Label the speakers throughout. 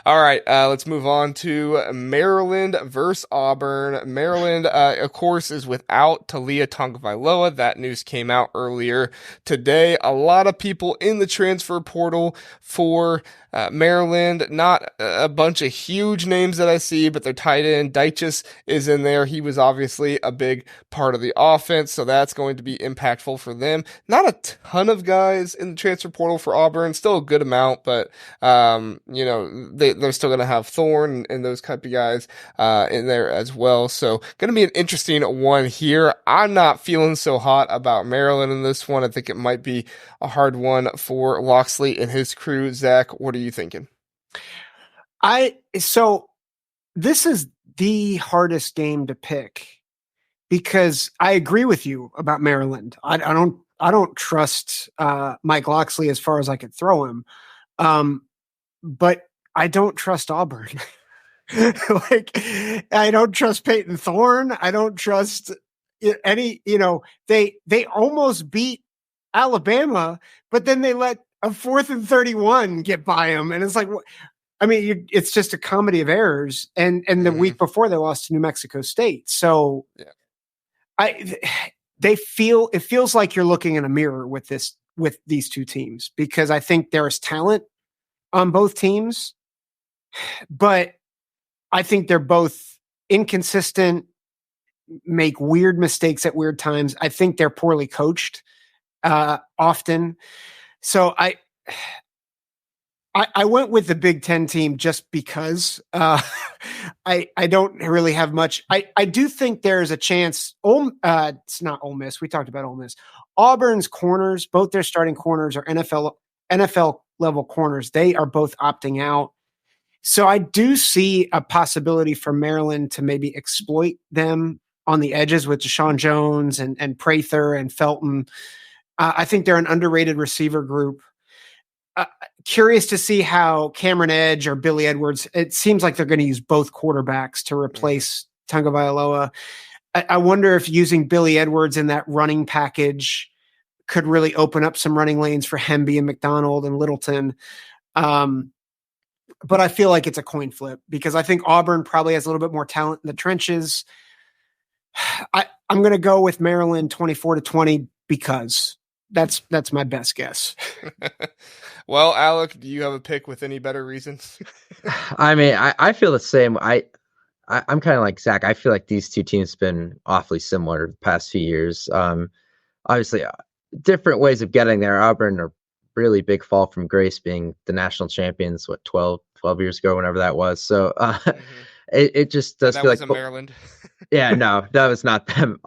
Speaker 1: All right, let's move on to Maryland versus Auburn. Maryland, of course, is without Taulia Tagovailoa. That news came out earlier today. A lot of people in the transfer portal for Maryland. Not a bunch of huge names that I see, but their tight end Deichus is in there. He was obviously a big part of the offense, so that's going to be impactful for them. Not a ton of guys in the transfer portal for Auburn. Still a good amount, but they're still going to have Thorne and those type of guys in there as well. So going to be an interesting one here. I'm not feeling so hot about Maryland in this one. I think it might be a hard one for Loxley and his crew. Zach, what are you thinking?
Speaker 2: So this is the hardest game to pick because I agree with you about Maryland. I don't trust Mike Loxley as far as I could throw him. But I don't trust Auburn. I don't trust Peyton Thorne. I don't trust any, they almost beat Alabama, but then they let a 4th and 31 get by them. And it's like, it's just a comedy of errors. And the week before they lost to New Mexico State. So it feels like you're looking in a mirror with these two teams, because I think there is talent on both teams, but I think they're both inconsistent, make weird mistakes at weird times. I think they're poorly coached often. So I went with the Big Ten team just because I don't really have much. I do think there's a chance. It's not Ole Miss. We talked about Ole Miss. Auburn's corners, both their starting corners are NFL level corners. They are both opting out. So I do see a possibility for Maryland to maybe exploit them on the edges with Jeshaun Jones and Prather and Felton. I think they're an underrated receiver group. Curious to see how Cameron Edge or Billy Edwards, it seems like they're going to use both quarterbacks to replace Tagovailoa. I wonder if using Billy Edwards in that running package could really open up some running lanes for Hemby and McDonald and Littleton. But I feel like it's a coin flip because I think Auburn probably has a little bit more talent in the trenches. I'm going to go with Maryland 24-20 because that's my best guess.
Speaker 1: Well, Alec, do you have a pick with any better reasons?
Speaker 3: I feel the same. I'm kind of like Zach. I feel like these two teams have been awfully similar the past few years. Obviously, different ways of getting there. Auburn are really big fall from grace being the national champions, 12 years ago, whenever that was. So it just does feel like
Speaker 1: Maryland.
Speaker 3: Yeah, no, that was not them.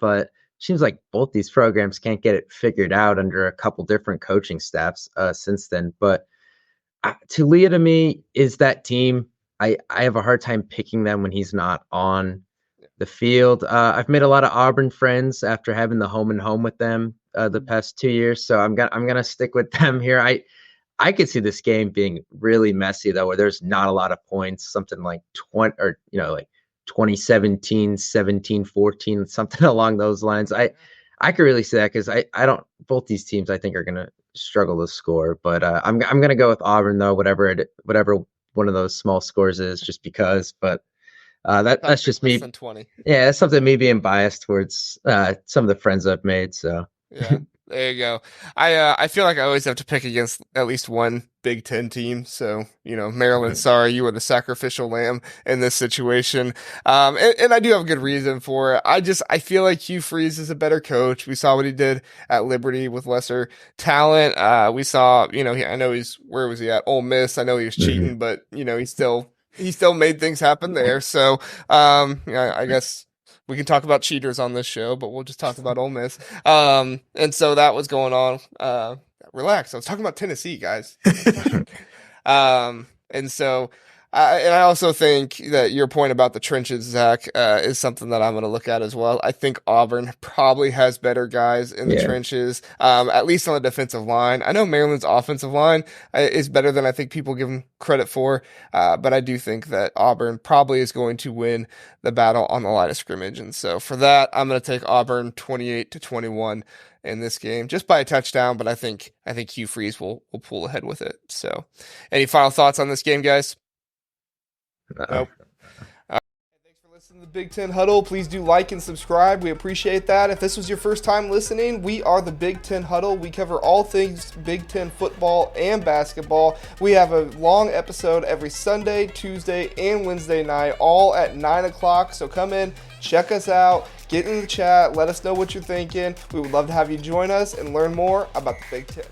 Speaker 3: But seems like both these programs can't get it figured out under a couple different coaching staffs since then. But Taulia to me is that team. I have a hard time picking them when he's not on the field. I've made a lot of Auburn friends after having the home and home with them the past 2 years. So I'm gonna stick with them here. I could see this game being really messy though, where there's not a lot of points, something like 20 or like 2017, 17-14, something along those lines. I could really see that because I don't, both these teams I think are gonna struggle to score, but I'm gonna go with Auburn though, whatever one of those small scores is, just because. But that's just me.
Speaker 1: 20.
Speaker 3: Yeah, that's something me being biased towards some of the friends I've made. So
Speaker 1: yeah, there you go. I feel like I always have to pick against at least one Big Ten team. So Maryland, sorry, you were the sacrificial lamb in this situation. And I do have a good reason for it. I feel like Hugh Freeze is a better coach. We saw what he did at Liberty with lesser talent. We saw, I know where was he at? Ole Miss. I know he was cheating, but he still made things happen there. So, I guess we can talk about cheaters on this show, but we'll just talk about Ole Miss. And so that was going on. Relax. I was talking about Tennessee, guys. And so, and I also think that your point about the trenches, Zach, is something that I'm going to look at as well. I think Auburn probably has better guys in the trenches, at least on the defensive line. I know Maryland's offensive line is better than I think people give them credit for, but I do think that Auburn probably is going to win the battle on the line of scrimmage. And so for that, I'm going to take Auburn 28-21 in this game, just by a touchdown. But I think Hugh Freeze will pull ahead with it. So, any final thoughts on this game, guys? Nope. Thanks for listening to the Big Ten Huddle. Please do like and subscribe. We appreciate that. If this was your first time listening, we are the Big Ten Huddle. We cover all things Big Ten football and basketball. We have a long episode every Sunday, Tuesday, and Wednesday night, all at 9 o'clock. So come in, check us out, get in the chat, let us know what you're thinking. We would love to have you join us and learn more about the Big Ten.